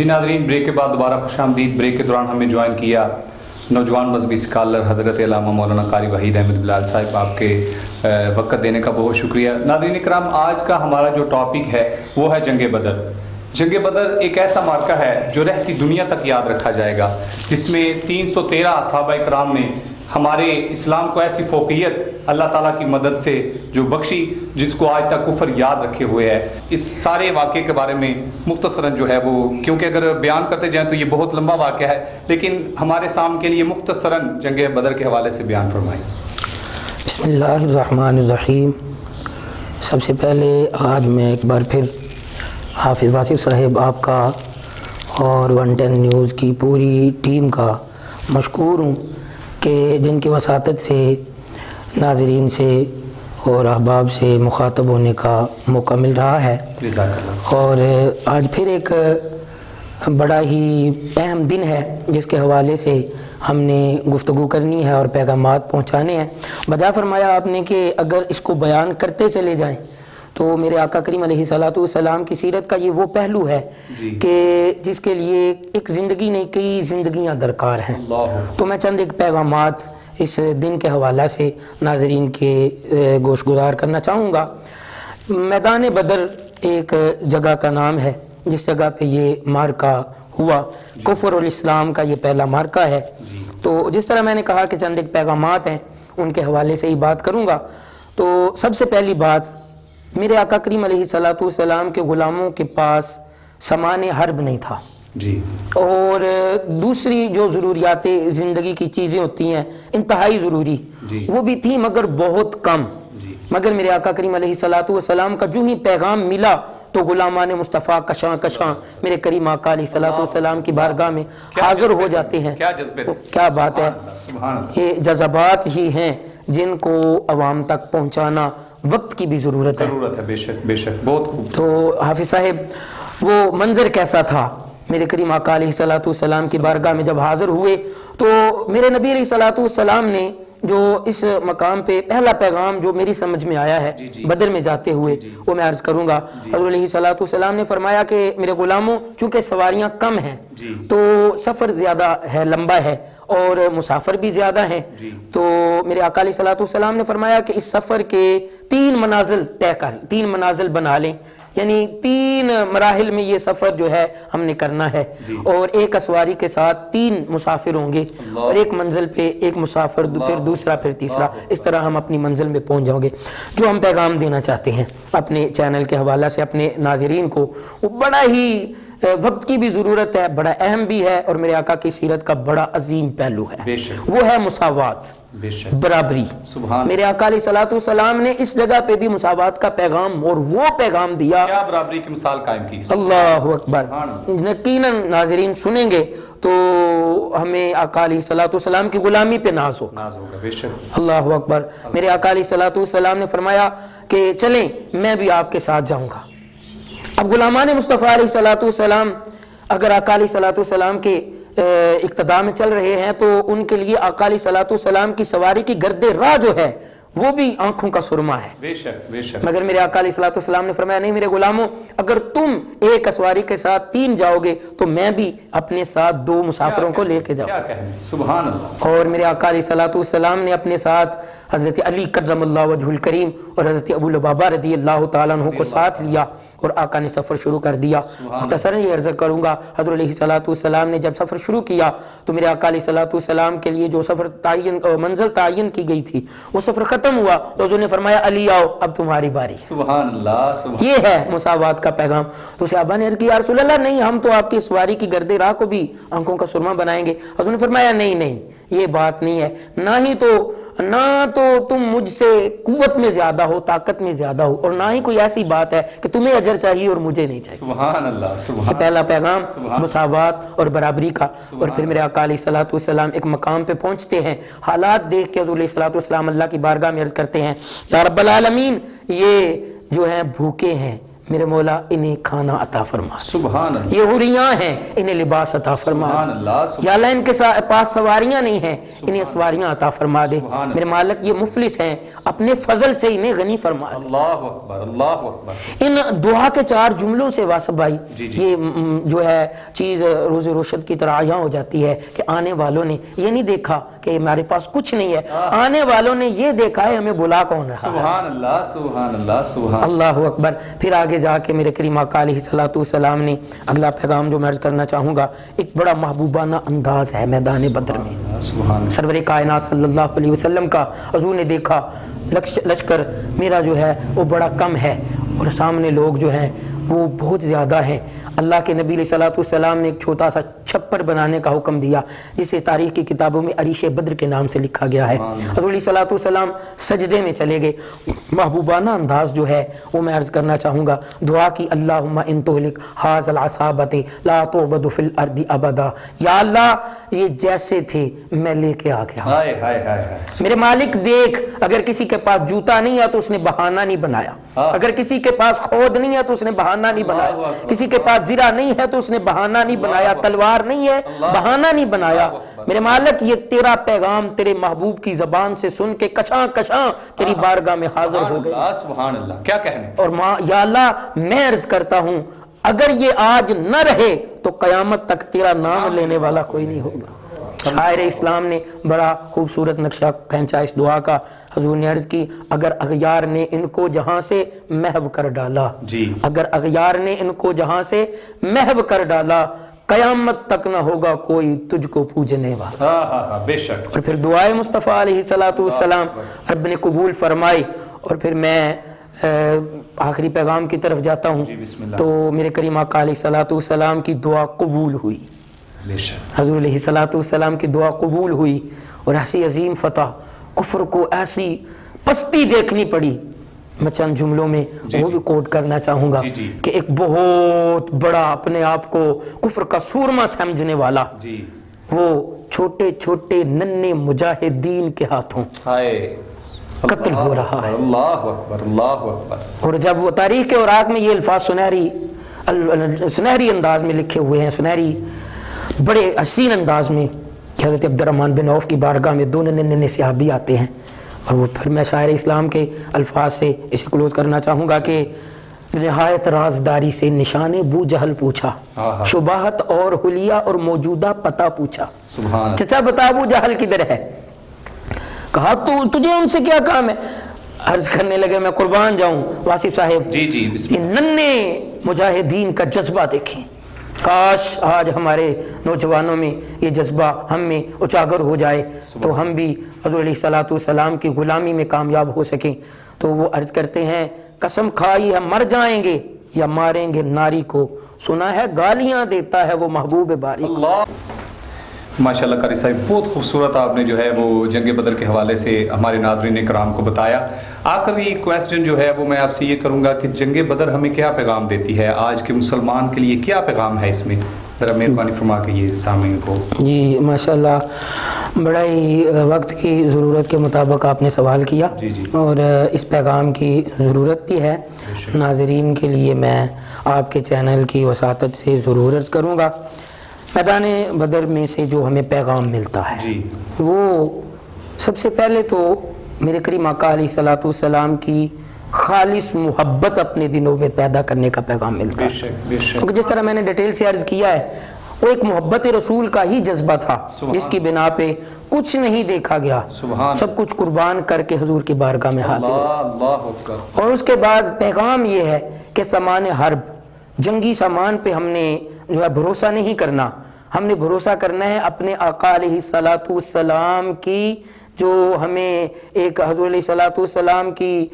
جی ناظرین، بریک کے بعد دوبارہ خوش آمدید۔ بریک کے دوران ہمیں جوائن کیا نوجوان مذہبی اسکالر حضرت علامہ مولانا قاری وحید احمد بلال صاحب، آپ کے وقت دینے کا بہت شکریہ۔ ناظرین اکرام، آج کا ہمارا جو ٹاپک ہے وہ ہے جنگ بدر۔ جنگ بدر ایک ایسا معرکہ ہے جو رہتی دنیا تک یاد رکھا جائے گا، جس میں 313 صحابہ اکرام نے ہمارے اسلام کو ایسی فوقیت اللہ تعالیٰ کی مدد سے جو بخشی، جس کو آج تک کفر یاد رکھے ہوئے ہے۔ اس سارے واقعے کے بارے میں مختصراً جو ہے وہ، کیونکہ اگر بیان کرتے جائیں تو یہ بہت لمبا واقعہ ہے، لیکن ہمارے سامنے کے لیے مختصراً جنگ بدر کے حوالے سے بیان فرمائیں۔ بسم اللہ الرحمن الرحیم۔ سب سے پہلے آج میں ایک بار پھر حافظ واصف صاحب آپ کا اور 110 نیوز کی پوری ٹیم کا مشکور ہوں کہ جن کی وساطت سے ناظرین سے اور احباب سے مخاطب ہونے کا موقع مل رہا ہے۔ اور آج پھر ایک بڑا ہی اہم دن ہے جس کے حوالے سے ہم نے گفتگو کرنی ہے اور پیغامات پہنچانے ہیں۔ بجا فرمایا آپ نے کہ اگر اس کو بیان کرتے چلے جائیں تو میرے آقا کریم علیہ الصلوۃ والسلام کی سیرت کا یہ وہ پہلو ہے کہ جس کے لیے ایک زندگی نہیں کئی زندگیاں درکار ہیں۔ تو میں چند ایک پیغامات اس دن کے حوالہ سے ناظرین کے گوش گزار کرنا چاہوں گا۔ میدان بدر ایک جگہ کا نام ہے جس جگہ پہ یہ معرکہ ہوا، کفر اور اسلام کا یہ پہلا معرکہ ہے۔ تو جس طرح میں نے کہا کہ چند ایک پیغامات ہیں ان کے حوالے سے ہی بات کروں گا۔ تو سب سے پہلی بات، میرے آقا کریم علیہ الصلوۃ والسلام کے غلاموں کے پاس سامان حرب نہیں تھا جی، اور دوسری جو ضروریات زندگی کی چیزیں ہوتی ہیں انتہائی ضروری جی، وہ بھی تھیں مگر بہت کم جی۔ مگر میرے آقا کریم علیہ الصلوۃ والسلام کا جو ہی پیغام ملا تو غلامان مصطفیٰ کشاں کشاں میرے کریم آقا علیہ الصلوۃ والسلام کی بارگاہ میں حاضر ہو جاتے ہیں۔ کیا بات ہے، یہ جذبات ہی ہیں جن کو عوام تک پہنچانا وقت کی بھی ضرورت ہے۔ بے شک بے شک، بہت خوب۔ تو حافظ صاحب وہ منظر کیسا تھا؟ میرے کریم آقا علیہ الصلوۃ والسلام کی بارگاہ میں جب حاضر ہوئے تو میرے نبی علیہ الصلوۃ والسلام نے جو اس مقام پہ پہلا پیغام جو میری سمجھ میں آیا ہے بدر میں جاتے ہوئے وہ میں عرض کروں گا۔ حضرت علیہ الصلوۃ والسلام نے فرمایا کہ میرے غلاموں، چونکہ سواریاں کم ہیں تو سفر زیادہ ہے، لمبا ہے اور مسافر بھی زیادہ ہیں، تو میرے آقا علیہ الصلوۃ والسلام نے فرمایا کہ اس سفر کے 3 منازل طے کر، 3 منازل بنا لیں، یعنی 3 مراحل میں یہ سفر جو ہے ہم نے کرنا ہے، اور ایک اسواری کے ساتھ 3 مسافر ہوں گے، اور ایک منزل پہ ایک مسافر، پھر دوسرا، پھر تیسرا، اس طرح ہم اپنی منزل میں پہنچ جاؤں گے۔ جو ہم پیغام دینا چاہتے ہیں اپنے چینل کے حوالہ سے اپنے ناظرین کو، وہ بڑا ہی وقت کی بھی ضرورت ہے، بڑا اہم بھی ہے، اور میرے آقا کی سیرت کا بڑا عظیم پہلو ہے، وہ ہے مساوات، برابری۔ میرے آقا علیہ الصلوۃ والسلام نے اس جگہ پہ بھی مساوات کا پیغام، اور وہ پیغام دیا، کیا برابری کی مثال قائم کی۔ اللہ اکبر۔ یقیناً ناظرین سنیں گے تو ہمیں آقا علیہ الصلوۃ والسلام کی غلامی پہ ناز ہوگا۔ اللہ اکبر۔ میرے آقا علیہ الصلوۃ والسلام نے فرمایا کہ چلیں میں بھی آپ کے ساتھ جاؤں گا۔ اب غلامان مصطفیٰ علیہ الصلوۃ والسلام اگر آقا علیہ الصلوۃ والسلام کے اقتداء میں چل رہے ہیں تو ان کے لیے آقا علیہ الصلوۃ والسلام کی سواری کی گرد راہ جو ہے وہ بھی آنکھوں کا سرما ہے، بے شک بے شک۔ مگر میرے آقا علیہ الصلوۃ والسلام نے فرمایا نہیں میرے غلاموں، اگر تم ایک اسواری کے ساتھ 3 جاؤ گے تو میں بھی اپنے ساتھ 2 مسافروں کو لے کے جاؤں۔ سبحان اللہ۔ اور میرے آقا علیہ الصلوۃ والسلام نے اپنے ساتھ حضرت علی کرم اللہ وجہ الکریم اور حضرت ابو لبابہ رضی اللہ تعالیٰ عنہ کو ساتھ لیا، اور آقا نے سفر شروع کر دیا۔ مختصراً یہ عرض کروں گا، حضرت علیہ الصلوۃ والسلام نے جب سفر شروع کیا تو میرے آقا علیہ الصلوۃ والسلام کے لیے جو سفر منزل تعین کی گئی تھی وہ سفر ختم ہوا تو حضور نے فرمایا علی آؤ اب تمہاری باری۔ سبحان اللہ۔ یہ ہے مساوات کا پیغام۔ تو صحابہ نے عرض کی یا رسول اللہ نہیں، ہم تو آپ کی سواری کی گرد راہ کو بھی آنکھوں کا سرما بنائیں گے۔ حضور نے فرمایا نہیں نہیں، یہ بات نہیں ہے، نہ تو تم مجھ سے قوت میں زیادہ ہو، طاقت میں زیادہ ہو، اور نہ ہی کوئی ایسی بات ہے کہ تمہیں اجر چاہیے اور مجھے نہیں چاہیے۔ سبحان اللہ۔ یہ پہلا پیغام مساوات اور برابری کا۔ اور پھر میرے آقا علیہ الصلوۃ والسلام ایک مقام پہ پہنچتے ہیں، حالات دیکھ کے حضور علیہ الصلوۃ والسلام اللہ کی بارگاہ میں عرض کرتے ہیں یا رب العالمین، یہ جو ہیں بھوکے ہیں، میرے مولا انہیں کھانا عطا فرما، سبحان اللہ، یہ حوریاں ہیں انہیں لباس عطا فرما، سبحان اللہ، یا اللہ ان کے پاس سواریاں نہیں ہیں انہیں سواریاں عطا فرما دے، میرے مالک یہ مفلس ہیں اپنے فضل سے انہیں غنی فرما دے۔ اللہ اکبر، اللہ اکبر۔ ان دعا کے 4 جملوں سے واسف بھائی یہ جو ہے چیز روز روشد کی طرح عیاں ہو جاتی ہے کہ آنے والوں نے یہ نہیں دیکھا کہ ہمارے پاس کچھ نہیں ہے، آنے والوں نے یہ دیکھا ہے ہمیں بلا کون رہا ہے۔ سبحان اللہ، سبحان اللہ، سبحان اللہ اکبر۔ پھر آگے جا کے میرے کریم آقا علیہ السلام نے اگلا پیغام جو میں عرض کرنا چاہوں گا، ایک بڑا محبوبانہ انداز ہے میدان بدر میں، اللہ، سبحان سرور کائنات صلی اللہ علیہ وسلم کا حضور نے دیکھا لشکر میرا جو ہے وہ بڑا کم ہے اور سامنے لوگ جو ہیں وہ بہت زیادہ ہیں۔ اللہ کے نبی علیہ السلام نے ایک چھوٹا سا چھپر بنانے کا حکم دیا جسے تاریخ کی کتابوں میں عریش بدر کے نام سے لکھا گیا ہے۔ حضور علیہ السلام سجدے میں چلے گئے، محبوبانہ انداز جو ہے وہ میں عرض کرنا چاہوں گا، دعا کی اللہم ان تہلک ھذا العصابۃ لا تعبد فی الارض ابدا، یا اللہ یہ جیسے تھے میں لے کے آ گیا، ہائے ہائے ہائے ہائے، میرے مالک دیکھ اگر کسی کے پاس جوتا نہیں ہے تو اس نے بہانہ نہیں بنایا، اگر کسی کے پاس خود نہیں ہے تو اس نے بہانہ نہیں بنایا، کسی کے پاس زرہ نہیں ہے تو اس نے بہانہ نہیں بنایا، تلوار نہیں ہے بہانہ نہیں بنایا، میرے مالک یہ تیرا پیغام تیرے محبوب کی زبان سے سن کے کشاں کشاں تیری بارگاہ میں حاضر ہو گئے، سبحان اللہ، کیا کہنے۔ اور یا اللہ میں عرض کرتا ہوں اگر یہ آج نہ رہے تو قیامت تک تیرا نام لینے والا کوئی نہیں ہوگا۔ شاعر اسلام نے بڑا خوبصورت نقشہ کھینچا اس دعا کا، حضور نے عرض کی اگر اغیار نے ان کو جہاں سے محو کر ڈالا، اگر اغیار نے ان کو جہاں سے محو کر ڈالا قیامت تک نہ ہوگا کوئی تجھ کو پوجنے والا۔ بے شک۔ اور پھر دعائے مصطفیٰ علیہ السلام رب نے قبول فرمائی، اور پھر میں آخری پیغام کی طرف جاتا ہوں تو میرے کریم آقا علیہ السلام کی دعا قبول ہوئی، حضور علیہ السلام کی دعا قبول ہوئی، اور ایسی عظیم فتح، کفر کو ایسی پستی دیکھنی پڑی۔ میں چند جملوں میں وہ بھی کوٹ کرنا چاہوں گا کہ ایک بہت بڑا اپنے آپ کو کفر کا سورما سمجھنے والا وہ چھوٹے چھوٹے ننھے مجاہدین کے ہاتھوں قتل ہو رہا ہے۔ اللہ اکبر، اللہ اکبر۔ اور جب وہ تاریخ کے اوراق میں یہ الفاظ سنہری انداز میں لکھے ہوئے ہیں، سنہری بڑے حسین انداز میں، کہ حضرت عبد الرحمن بن عوف کی بارگاہ میں 2 ننھے صحابی آتے ہیں، اور وہ پھر میں شاعر اسلام کے الفاظ سے اسے کلوز کرنا چاہوں گا کہ نہایت رازداری سے نشان بو جہل پوچھا، شباہت اور حلیہ اور موجودہ پتہ پوچھا، چچا بتا ابو جہل کدھر ہے؟ کہا تجھے ان سے کیا کام ہے؟ عرض کرنے لگے میں قربان جاؤں واصف صاحب، یہ ننھے مجاہدین کا جذبہ دیکھیں، کاش آج ہمارے نوجوانوں میں یہ جذبہ ہم میں اجاگر ہو جائے تو ہم بھی حضور علیہ السلام کی غلامی میں کامیاب ہو سکیں۔ تو وہ عرض کرتے ہیں قسم کھائی ہے مر جائیں گے یا ماریں گے ناری کو، سنا ہے گالیاں دیتا ہے وہ محبوب باری کو۔ ماشاءاللہ قاری صاحب، بہت خوبصورت آپ نے جو ہے وہ جنگ بدر کے حوالے سے ہمارے ناظرین کرام کو بتایا۔ آخری کویسچن جو ہے وہ میں آپ سے یہ کروں گا کہ جنگ بدر ہمیں کیا پیغام دیتی ہے، آج کے مسلمان کے لیے کیا پیغام ہے اس میں؟ ذرا مہربانی فرما کے یہ سامعین کو۔ جی ماشاءاللہ، بڑا ہی وقت کی ضرورت کے مطابق آپ نے سوال کیا، اور اس پیغام کی ضرورت بھی ہے ناظرین کے لیے۔ میں آپ کے چینل کی وساطت سے ضرور عرض کروں گا، میدان بدر میں سے جو ہمیں پیغام ملتا ہے وہ سب سے پہلے تو میرے کریم آقا علیہ السلام کی خالص محبت اپنے دلوں میں پیدا کرنے کا پیغام ملتا ہے، کیونکہ جس طرح میں نے ڈیٹیل سے عرض کیا ہے وہ ایک محبت رسول کا ہی جذبہ تھا جس کی بنا پہ کچھ نہیں دیکھا گیا، سب کچھ قربان کر کے حضور کی بارگاہ میں حاضر ہوئے۔ اور اس کے بعد پیغام یہ ہے کہ سامان حرب، جنگی سامان پہ ہم نے جو ہے بھروسہ نہیں کرنا، ہم نے بھروسہ کرنا ہے اپنے آقا علیہ السلام کی جو ہمیں ایک حضور علیہ السلام کی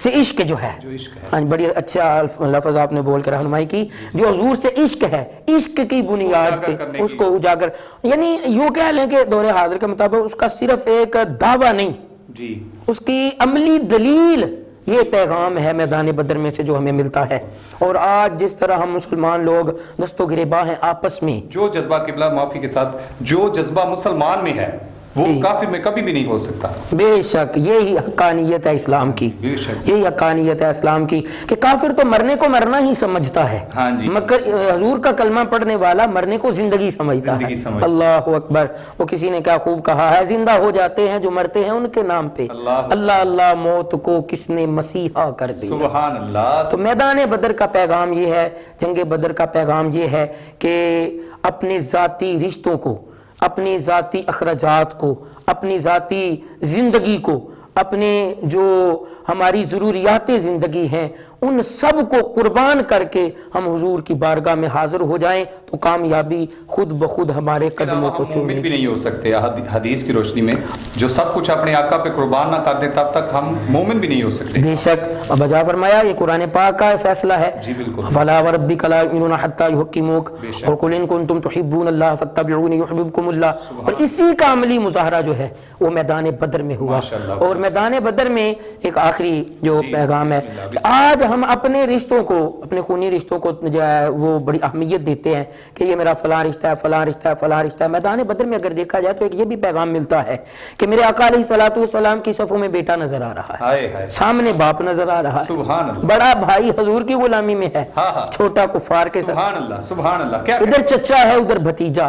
سے عشق جو ہے، بڑی اچھا لفظ آپ نے بول کے رہنمائی کی، جو حضور سے عشق ہے، عشق کی بنیاد پہ اس کو اجاگر، یعنی یوں کہہ لیں کہ دور حاضر کے مطابق اس کا صرف ایک دعویٰ نہیں، اس کی عملی دلیل یہ پیغام ہے میدان بدر میں سے جو ہمیں ملتا ہے۔ اور آج جس طرح ہم مسلمان لوگ دست و گریباں ہیں آپس میں، جو جذبہ قبلہ معافی کے ساتھ جو جذبہ مسلمان میں ہے وہ کافر میں کبھی بھی نہیں ہو سکتا. بے شک یہی حقانیت ہے اسلام کی, یہی حقانیت ہے اسلام کی کہ کافر تو مرنے کو مرنا ہی سمجھتا ہے, مگر حضور کا کلمہ پڑھنے والا مرنے کو زندگی سمجھتا ہے. اللہ اکبر. وہ کسی نے کیا خوب کہا ہے, زندہ ہو جاتے ہیں جو مرتے ہیں ان کے نام پہ, اللہ اللہ موت کو کس نے مسیحا کر دیا. سبحان اللہ. تو میدان بدر کا پیغام یہ ہے, جنگ بدر کا پیغام یہ ہے کہ اپنے ذاتی رشتوں کو, اپنی ذاتی اخراجات کو, اپنی ذاتی زندگی کو, اپنے جو ہماری ضروریات زندگی ہیں ان سب کو قربان کر کے ہم حضور کی بارگاہ میں حاضر ہو جائیں تو کامیابی خود بخود ہمارے قدموں کو چومے. مومن بھی نہیں ہو سکتے حدیث کی روشنی میں, جو سب کچھ اپنے آقا پہ قربان نہ کر دے تب تک ہم مومن بھی نہیں ہو سکتے. بے شک. اب بجا فرمایا یہ قرآن پاک کا فیصلہ ہے. جی بالکل. فلا وربک لا یؤمنون حتی یحکموک وقل ان کنتم تحبون اللہ فاتبعونی یحببکم اللہ. اور اسی کا عملی مظاہرہ جو ہے وہ میدان بدر میں ہوا. اور میدان بدر میں ایک آخری جو پیغام ہے, آج ہم اپنے رشتوں کو, اپنے خونی رشتوں کو جو ہے وہ بڑی اہمیت دیتے ہیں کہ یہ میرا فلاں رشتہ ہے, فلاں رشتہ ہے, فلاں رشتہ ہے. میدان بدر میں اگر دیکھا جائے تو ایک یہ بھی پیغام ملتا ہے کہ میرے آقا علیہ الصلوۃ والسلام کی صفوں میں بیٹا نظر آ رہا ہے, سامنے باپ نظر آ رہا ہے, بڑا بھائی حضور کی غلامی میں ہے, چھوٹا کفار کے ساتھ. سبحان اللہ سبحان اللہ. ادھر چچا ہے, ادھر بھتیجا,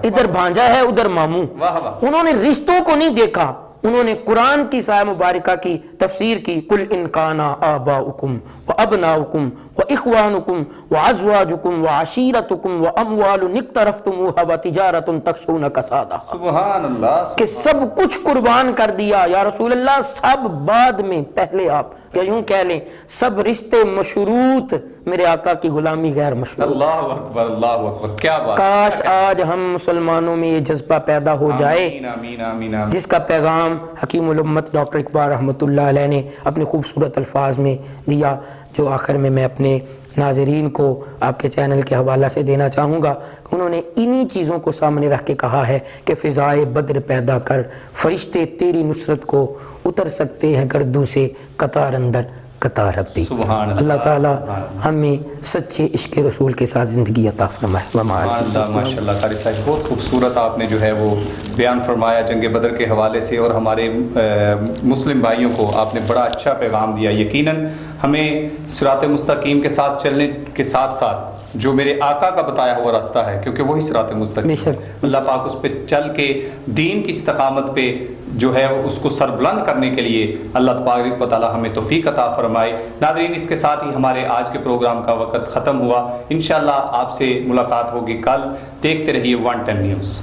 ادھر بھانجا ہے, ادھر ماموں. انہوں نے رشتوں کو نہیں دیکھا, انہوں نے قرآن کی سایہ مبارکہ کی تفسیر کی. قل ان کان آباؤکم وابناؤکم واخوانکم وازواجکم وعشیرتکم واموال اقترفتموها وتجارۃ تخشون کسادها. سبحان اللہ. کہ سب کچھ قربان کر دیا یا رسول اللہ, سب بعد میں, پہلے آپ یا یوں کہہ لیں سب رشتے مشروط, میرے آقا کی غلامی غیر مشروط. اللہ اکبر اللہ اکبر. کیا بات. کاش آج ہم مسلمانوں میں یہ جذبہ پیدا ہو جائے آمین آمین. جس کا پیغام حکیم الامت ڈاکٹر اقبال رحمۃ اللہ علیہ نے اپنے خوبصورت الفاظ میں دیا, جو آخر میں اپنے ناظرین کو آپ کے چینل کے حوالہ سے دینا چاہوں گا. انہوں نے انہی چیزوں کو سامنے رکھ کے کہا ہے کہ فضائے بدر پیدا کر, فرشتے تیری نصرت کو اتر سکتے ہیں گردوں سے, قطار اندر قطار ربی. اللہ تعالیٰ ہمیں سچے عشق رسول کے ساتھ زندگی عطا فرمائے. ماشاء اللہ قاری صاحب, بہت خوبصورت آپ نے جو ہے وہ بیان فرمایا جنگ بدر کے حوالے سے, اور ہمارے مسلم بھائیوں کو آپ نے بڑا اچھا پیغام دیا. یقیناً ہمیں صراط مستقیم کے ساتھ چلنے کے ساتھ ساتھ جو میرے آقا کا بتایا ہوا راستہ ہے, کیونکہ وہی صراط مستقیم ہے, اللہ پاک اس پہ چل کے دین کی استقامت پہ جو ہے اس کو سربلند کرنے کے لیے اللہ تبارک و تعالی ہمیں توفیق عطا فرمائے. ناظرین, اس کے ساتھ ہی ہمارے آج کے پروگرام کا وقت ختم ہوا. انشاءاللہ آپ سے ملاقات ہوگی کل. دیکھتے رہیے 110 نیوز.